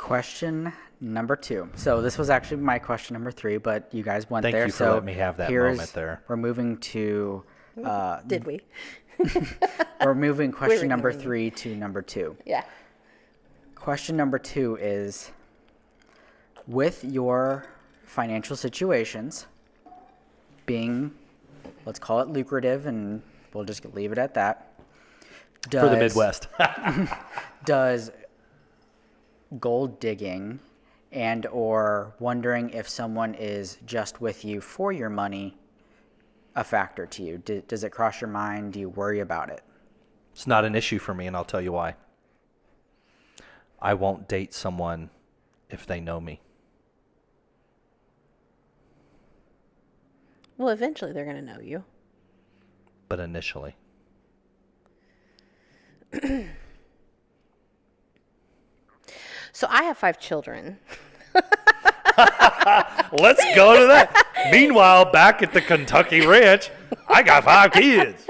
Question number 2. So this was actually my question number 3, but you guys went Thank there. you for So letting me have that moment there. We're moving to. Did we? We're moving question number ignoring 3 to number 2. Yeah. Question number 2 is, with your financial situations being, let's call it lucrative, and we'll just leave it at that. For the Midwest. Does gold digging and or wondering if someone is just with you for your money a factor to you? Does it cross your mind? Do you worry about it? It's not an issue for me, and I'll tell you why. I won't date someone if they know me. Well, eventually they're going to know you. But initially. So I have 5 children. Let's go to that. Meanwhile, back at the Kentucky ranch, I got 5 kids.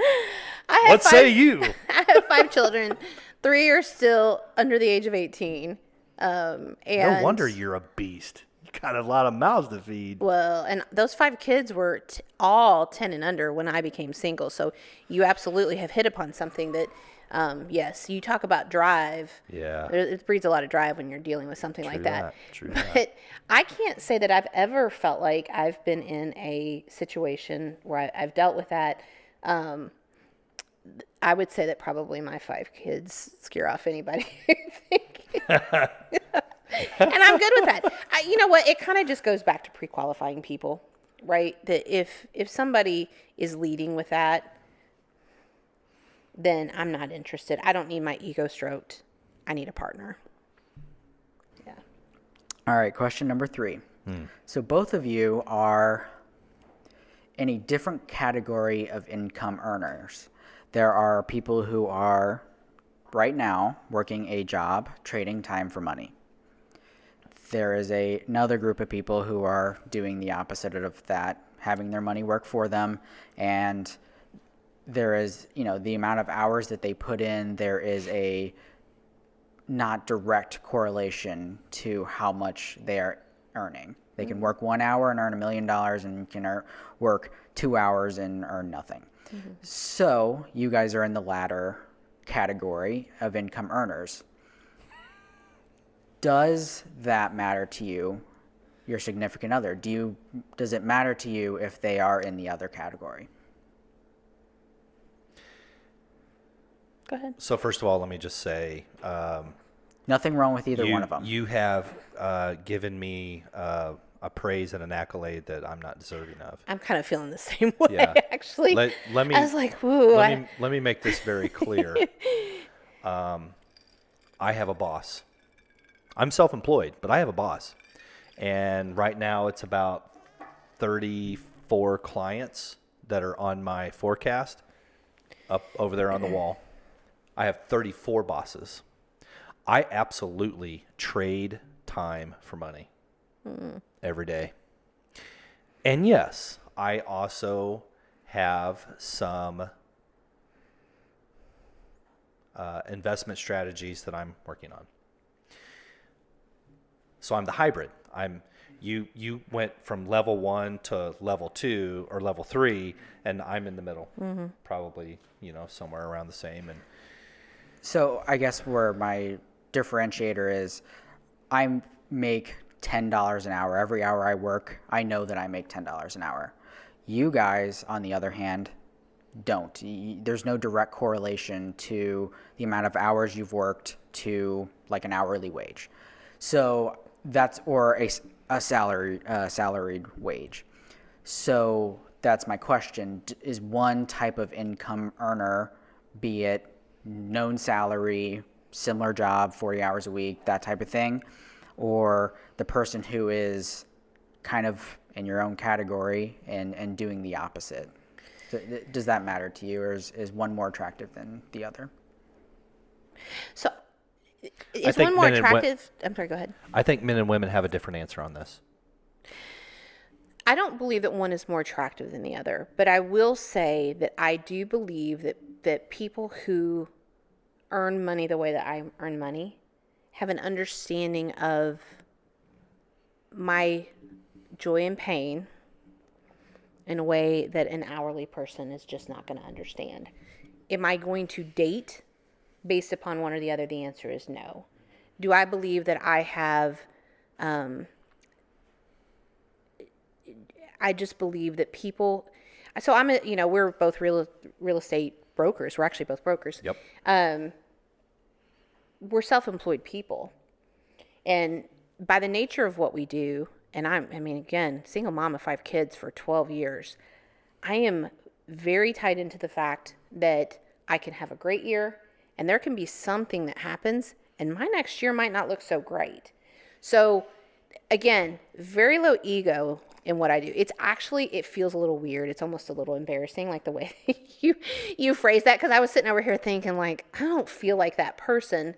What say you? I have 5 children. 3 are still under the age of 18. And No wonder you're a beast. You got a lot of mouths to feed. Well, and those 5 kids were all 10 and under when I became single. So you absolutely have hit upon something that, yes, you talk about drive. Yeah. It breeds a lot of drive when you're dealing with something like that. True But that. I can't say that I've ever felt like I've been in a situation where I've dealt with that. I would say that probably my 5 kids scare off anybody. And I'm good with that. You know what? It kind of just goes back to pre-qualifying people, right? That if somebody is leading with that, then I'm not interested. I don't need my ego stroked. I need a partner. Yeah. All right, question number 3. So both of you are in a different category of income earners. There are people who are right now working a job, trading time for money. There is another group of people who are doing the opposite of that, having their money work for them, and there is, the amount of hours that they put in, there is a not direct correlation to how much they are earning. They can work 1 hour and earn $1 million, and can work 2 hours and earn nothing. Mm-hmm. So you guys are in the latter category of income earners. Does that matter to you, your significant other? Does it matter to you if they are in the other category? Go ahead. So first of all, let me just say, nothing wrong with either one of them. You have given me a praise and an accolade that I'm not deserving of. I'm kind of feeling the same way, Yeah. actually. Let me. I was like, "Ooh." Let me make this very clear. I have a boss. I'm self-employed, but I have a boss, and right now it's about 34 clients that are on my forecast up over there on the wall. I have 34 bosses. I absolutely trade time for money every day. And yes, I also have some investment strategies that I'm working on. So I'm the hybrid. You went from level 1 to level 2 or level 3, and I'm in the middle, probably somewhere around the same. And so I guess where my differentiator is, I make $10 an hour. Every hour I work, I know that I make $10 an hour. You guys, on the other hand, don't. There's no direct correlation to the amount of hours you've worked to like an hourly wage. So that's, or a salaried wage. So that's my question. Is one type of income earner, be it known salary, similar job, 40 hours a week, that type of thing, or the person who is kind of in your own category and doing the opposite? Does that matter to you, or is one more attractive than the other? So is one more attractive? I'm sorry, go ahead. I think men and women have a different answer on this. I don't believe that one is more attractive than the other, but I will say that I do believe that people who earn money the way that I earn money have an understanding of my joy and pain in a way that an hourly person is just not going to understand. Am I going to date based upon one or the other? The answer is no. Do I believe that I have, I just believe that people, so we're both real estate brokers. We're actually both brokers. Yep. We're self-employed people. And by the nature of what we do, and again, single mom of 5 kids for 12 years, I am very tied into the fact that I can have a great year and there can be something that happens and my next year might not look so great. So again, very low ego in what I do. It feels a little weird. It's almost a little embarrassing, like the way you phrase that. Cause I was sitting over here thinking like, I don't feel like that person.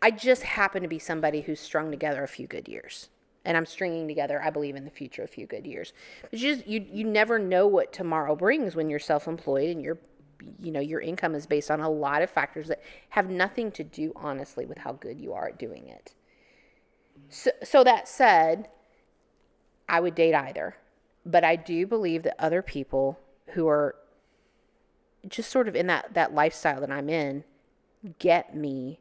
I just happen to be somebody who's strung together a few good years. And I'm stringing together, I believe, in the future, a few good years. But you never know what tomorrow brings when you're self-employed and your income is based on a lot of factors that have nothing to do, honestly, with how good you are at doing it. So that said, I would date either. But I do believe that other people who are just sort of in that lifestyle that I'm in get me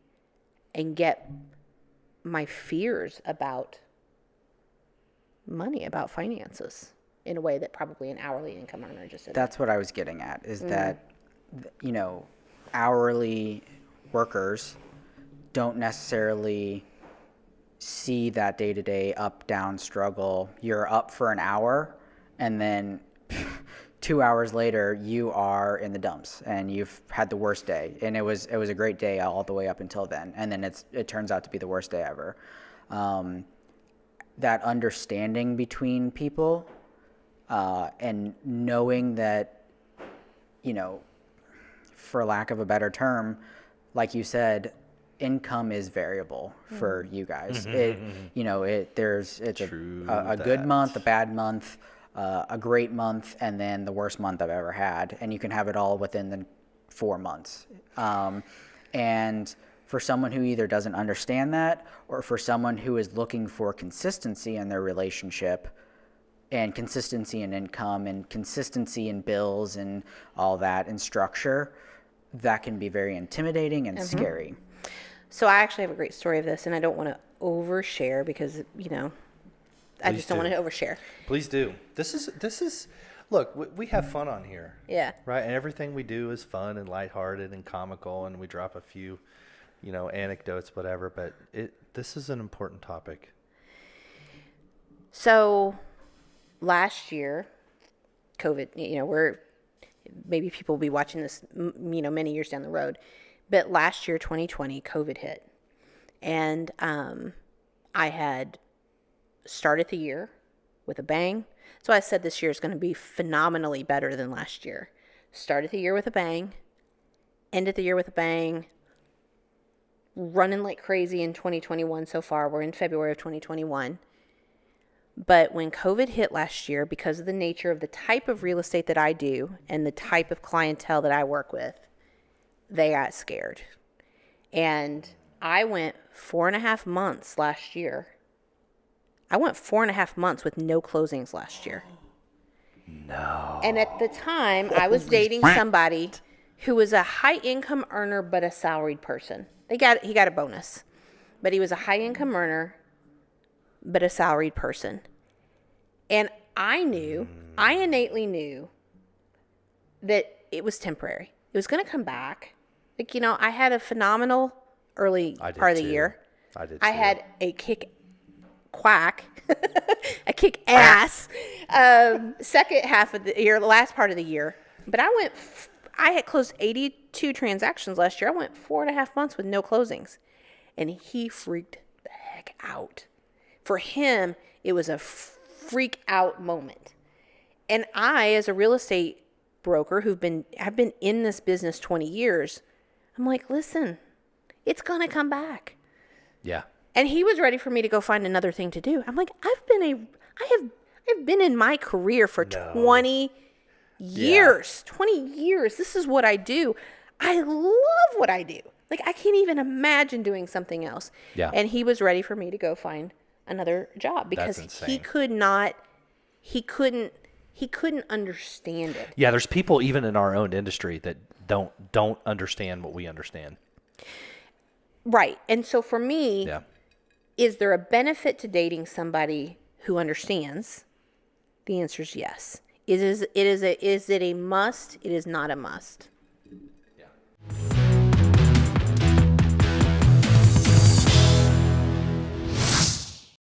and get my fears about money, about finances, in a way that probably an hourly income earner just isn't. That's what I was getting at, is that, hourly workers don't necessarily see that day-to-day up-down struggle. You're up for an hour, and then 2 hours later, you are in the dumps, and you've had the worst day. And it was a great day all the way up until then, and then it turns out to be the worst day ever. That understanding between people, and knowing that, for lack of a better term, like you said, income is variable for you guys. It's a good month, a bad month, a great month, and then the worst month I've ever had, and you can have it all within the 4 months. And for someone who either doesn't understand that, or for someone who is looking for consistency in their relationship, and consistency in income, and consistency in bills, and all that, and structure, that can be very intimidating and scary. So I actually have a great story of this, and I don't want to overshare because, I just don't want to overshare. Please do. This is, look, we have fun on here. Yeah. Right? And everything we do is fun and lighthearted and comical, and we drop a few, anecdotes, whatever, but this is an important topic. So last year, COVID, maybe people will be watching this, many years down the road, but last year, 2020, COVID hit. And I had started the year with a bang. So I said this year is going to be phenomenally better than last year. Started the year with a bang, ended the year with a bang, running like crazy in 2021 so far. We're in February of 2021. But when COVID hit last year, because of the nature of the type of real estate that I do and the type of clientele that I work with, they got scared. And I went 4.5 months last year. I went 4.5 months with no closings last year. No. And at the time, I was dating somebody who was a high income earner but a salaried person. He got a bonus, but he was a high income earner but a salaried person. And I innately knew that it was temporary. It was going to come back. I had a phenomenal early part of the year. I did too. I had a a kick ass second half of the year, the last part of the year. But I had closed 82 transactions last year. I went 4.5 months with no closings. And he freaked the heck out. For him, it was a freak out moment. And I, as a real estate broker I've been in this business 20 years, I'm like, listen, it's going to come back. Yeah. And he was ready for me to go find another thing to do. I'm like, I've been in my career for 20 years. 20 years. This is what I do. I love what I do. Like, I can't even imagine doing something else. Yeah. And he was ready for me to go find another job because That's he insane. couldn't understand it. Yeah, there's people even in our own industry that don't understand what we understand. Right. And so for me, Yeah. is there a benefit to dating somebody who understands? The answer is yes. Is it a must? It is not a must. Yeah.